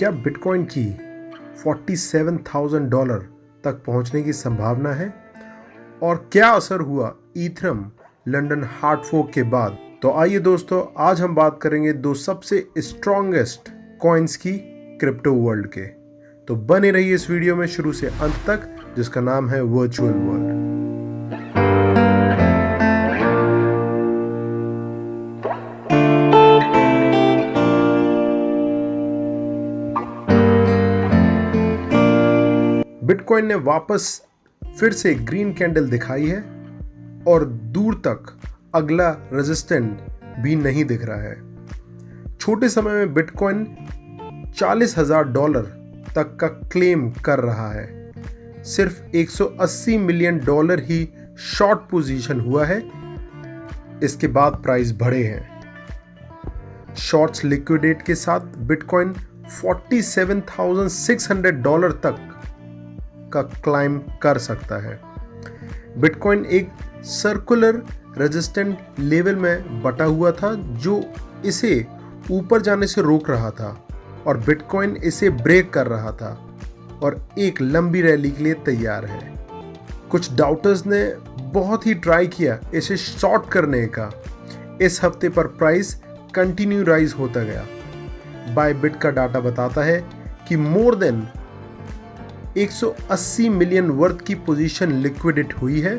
क्या बिटकॉइन की $47,000 तक पहुंचने की संभावना है? और क्या असर हुआ ईथरम लंदन हार्ड फोर्क के बाद? तो आइए दोस्तों, आज हम बात करेंगे दो सबसे स्ट्रॉन्गेस्ट कॉइन्स की क्रिप्टो वर्ल्ड के। तो बने रहिए इस वीडियो में शुरू से अंत तक, जिसका नाम है वर्चुअल वर्ल्ड। बिटकॉइन ने वापस फिर से ग्रीन कैंडल दिखाई है और दूर तक अगला रेजिस्टेंट भी नहीं दिख रहा है। छोटे समय में बिटकॉइन $40,000 तक का क्लेम कर रहा है। सिर्फ $180 मिलियन ही शॉर्ट पोजीशन हुआ है। इसके बाद प्राइस बढ़े हैं। शॉर्ट्स लिक्विडेट के साथ बिटकॉइन $47,600 तक का क्लाइम कर सकता है। बिटकॉइन एक सर्कुलर रेजिस्टेंट लेवल में बटा हुआ था जो इसे ऊपर जाने से रोक रहा था और बिटकॉइन इसे ब्रेक कर रहा था और एक लंबी रैली के लिए तैयार है। कुछ डाउटर्स ने बहुत ही ट्राई किया इसे शॉर्ट करने का। इस हफ्ते पर प्राइस कंटिन्यू राइज होता गया। बायबिट का डाटा बताता है कि मोर देन 180 मिलियन वर्थ की पोजीशन लिक्विडेट हुई है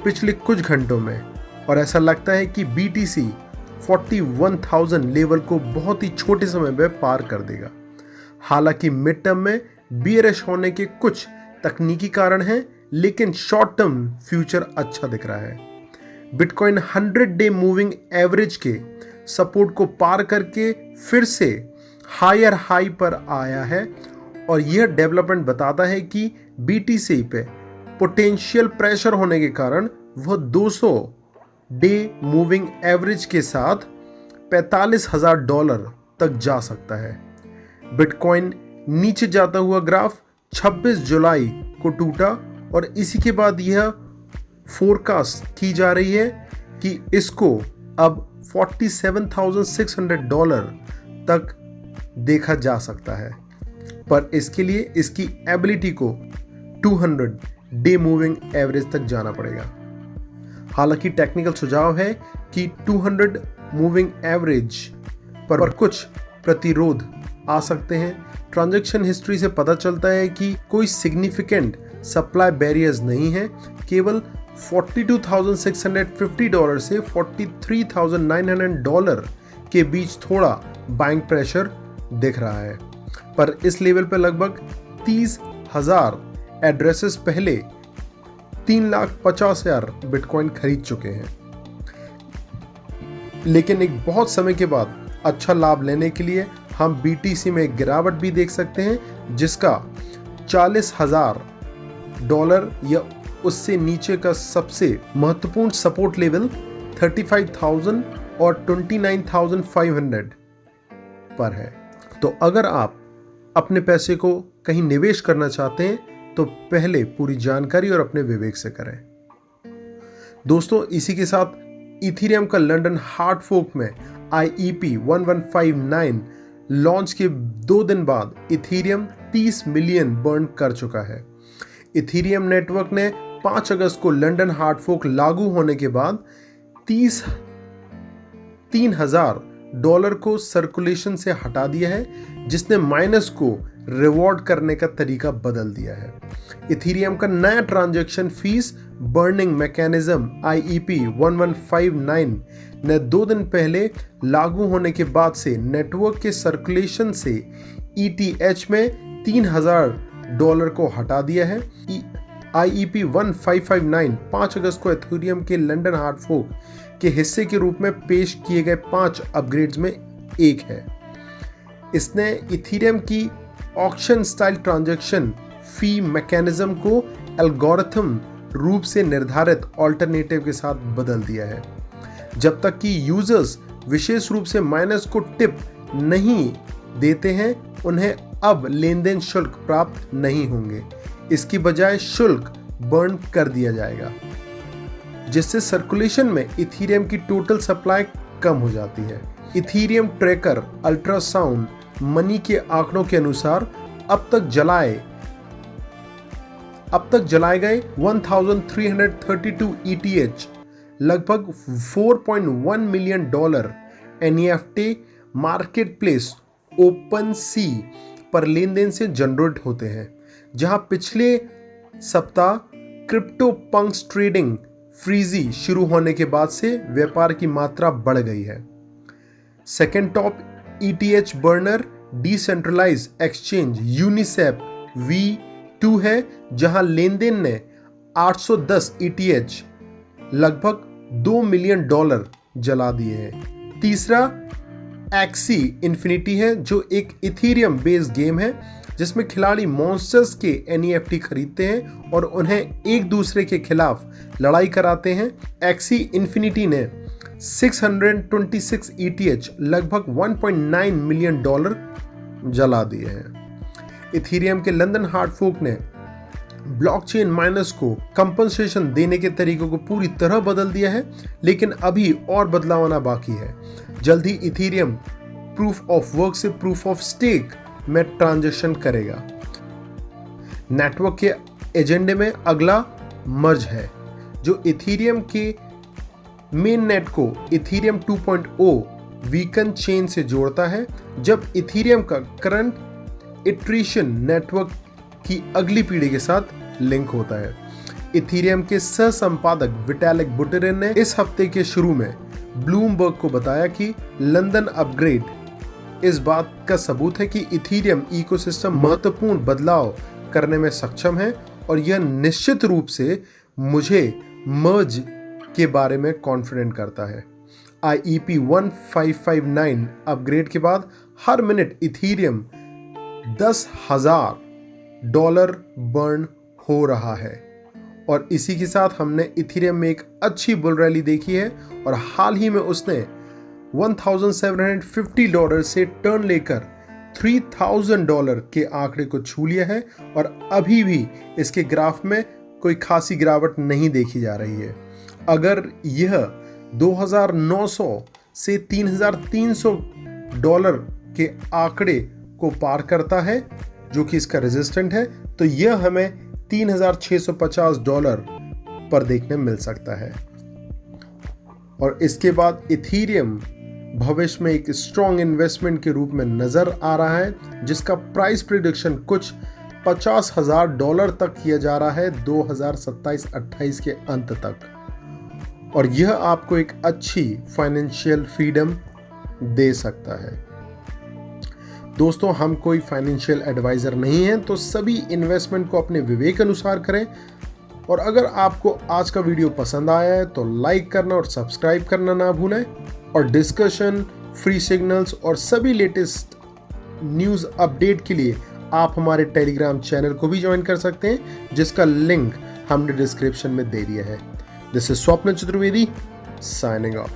पिछले कुछ घंटों में, और ऐसा लगता है कि BTC 41,000 लेवल को बहुत ही छोटे समय में पार कर देगा। हालांकि मिड टर्म में बियरिश होने के कुछ तकनीकी कारण हैं, लेकिन शॉर्ट टर्म फ्यूचर अच्छा दिख रहा है। बिटकॉइन 100-डे मूविंग एवरेज के सपोर्ट को पार करके फिर से हायर हाई पर आया है और यह डेवलपमेंट बताता है कि BTC पे पोटेंशियल प्रेशर होने के कारण वह 200-डे मूविंग एवरेज के साथ $45,000 तक जा सकता है। बिटकॉइन नीचे जाता हुआ ग्राफ 26 जुलाई को टूटा और इसी के बाद यह फोरकास्ट की जा रही है कि इसको अब $47,600 तक देखा जा सकता है, पर इसके लिए इसकी एबिलिटी को 200-डे मूविंग एवरेज तक जाना पड़ेगा। हालांकि टेक्निकल सुझाव है कि 200 मूविंग एवरेज पर कुछ प्रतिरोध आ सकते हैं। ट्रांजैक्शन हिस्ट्री से पता चलता है कि कोई सिग्निफिकेंट सप्लाई बैरियर्स नहीं है। केवल $42,650 से $43,900 के बीच थोड़ा बाइंग प्रेशर दिख रहा है, पर इस लेवल पर लगभग 30,000 एड्रेसेस पहले 3,50,000 बिटकॉइन खरीद चुके हैं। लेकिन एक बहुत समय के बाद अच्छा लाभ लेने के लिए हम BTC में एक गिरावट भी देख सकते हैं, जिसका $40,000 या उससे नीचे का सबसे महत्वपूर्ण सपोर्ट लेवल 35,000 और 29,500 पर है। तो अगर आप अपने पैसे को कहीं निवेश करना चाहते हैं तो पहले पूरी जानकारी और अपने विवेक से करें। दोस्तों, इसी के साथ इथेरियम का लंदन हार्ड फोर्क में IEP 1159 लॉन्च के 2 दिन बाद इथेरियम 30 मिलियन बर्न कर चुका है। इथेरियम नेटवर्क ने 5 अगस्त को लंदन हार्ड फोर्क लागू होने के बाद $3,000 को सर्कुलेशन से हटा दिया है, जिसने माइनस को रिवॉर्ड करने का तरीका बदल दिया है। इथेरियम का नया transaction fees burning mechanism IEP 1159 ने 2 दिन पहले लागू होने के बाद से नेटवर्क के सर्कुलेशन से ETH में $3,000 को हटा दिया है। IEP 1559 5 अगस्त को इथेरियम के लंदन हार्ड फोर्क के हिस्से के रूप में पेश किए गए 5 अपग्रेड्स में एक है। इसने इथेरियम की ऑक्शन स्टाइल ट्रांजैक्शन फी मैकेनिज्म को एल्गोरिथम रूप से निर्धारित ऑल्टरनेटिव के साथ बदल दिया है। जब तक कि यूजर्स विशेष रूप से माइनस को टिप नहीं देते हैं, उन्हें अब लेन देन शुल्क प्राप्त नहीं होंगे। इसकी बजाय शुल्क बर्न कर दिया जाएगा, जिससे सर्कुलेशन में इथेरियम की टोटल सप्लाई कम हो जाती है। इथेरियम ट्रैकर अल्ट्रासाउंड मनी के आंकड़ों के अनुसार अब तक जलाए गए 1332 ETH लगभग $4.1 million NFT market place OpenSea पर लेन देन से जनरेट होते हैं, जहां पिछले सप्ताह क्रिप्टो पंक्स ट्रेडिंग फ्रीजी शुरू होने के बाद से व्यापार की मात्रा बढ़ गई है। Second top ETH burner decentralize exchange Uniswap V2 है, जहां लेन देन ने 810 ETH लगभग $2 मिलियन जला दिए हैं। तीसरा एक्सी इन्फिनिटी है, जो एक इथीरियम बेस्ड गेम है जिसमें खिलाड़ी मॉन्स्टर्स के NFT खरीदते हैं और उन्हें एक दूसरे के खिलाफ लड़ाई कराते हैं। एक्सी इन्फिनिटी ने 626 ETH लगभग $1.9 मिलियन जला दिए हैं। इथीरियम के लंदन हार्ड फोर्क ने ब्लॉकचेन माइनर्स को कंपनसेशन देने के तरीकों को पूरी तरह बदल दिया है, लेकिन अभी और बदलाव आना बाकी है। जल्द ही इथीरियम प्रूफ ऑफ वर्क से प्रूफ ऑफ स्टेक में ट्रांजिशन करेगा। नेटवर्क के एजेंडे में अगला मर्ज है, जो इथीरियम के मेन नेट को इथीरियम 2.0 वीकन चेन से जोड़ता है, जब इथीरियम का करंट इटरेशन नेटवर्क की अगली पीढ़ी के साथ लिंक होता है। इथीरियम के सह संपादक विटालिक बुटेरिन ने इस हफ्ते के शुरू में ब्लूमबर्ग को बताया कि लंदन अपग्रेड इस बात का सबूत है कि इथीरियम इकोसिस्टम महत्वपूर्ण बदलाव करने में सक्षम है, और यह निश्चित रूप से मुझे मर्ज के बारे में कॉन्फिडेंट करता है। IEP 1559 अपग्रेड के बाद हर मिनट इथीरियम $10,000 बर्न हो रहा है, और इसी के साथ हमने इथीरियम में एक अच्छी बुल रैली देखी है, और हाल ही में उसने $1,750 से टर्न लेकर $3,000 के आंकड़े को छू लिया है, और अभी भी इसके ग्राफ में कोई खासी गिरावट नहीं देखी जा रही है। अगर यह 2,900 से $3,300 के आंकड़े को पार करता है, जो कि इसका रेजिस्टेंट है, तो यह हमें $3,650 पर देखने मिल सकता है। और इसके बाद इथीरियम भविष्य में एक स्ट्रॉन्ग इन्वेस्टमेंट के रूप में नजर आ रहा है, जिसका प्राइस प्रेडिक्शन कुछ $50,000 तक किया जा रहा है 2027-28 के अंत तक, और यह आपको एक अच्छी फाइनेंशियल फ्रीडम दे सकता है। दोस्तों, हम कोई फाइनेंशियल एडवाइजर नहीं हैं, तो सभी इन्वेस्टमेंट को अपने विवेक अनुसार करें। और अगर आपको आज का वीडियो पसंद आया है तो लाइक करना और सब्सक्राइब करना ना भूलें, और डिस्कशन, फ्री सिग्नल्स और सभी लेटेस्ट न्यूज़ अपडेट के लिए आप हमारे टेलीग्राम चैनल को भी ज्वाइन कर सकते हैं, जिसका लिंक हमने डिस्क्रिप्शन में दे दिया है। दिस इज स्वप्न चतुर्वेदी साइनिंग ऑफ।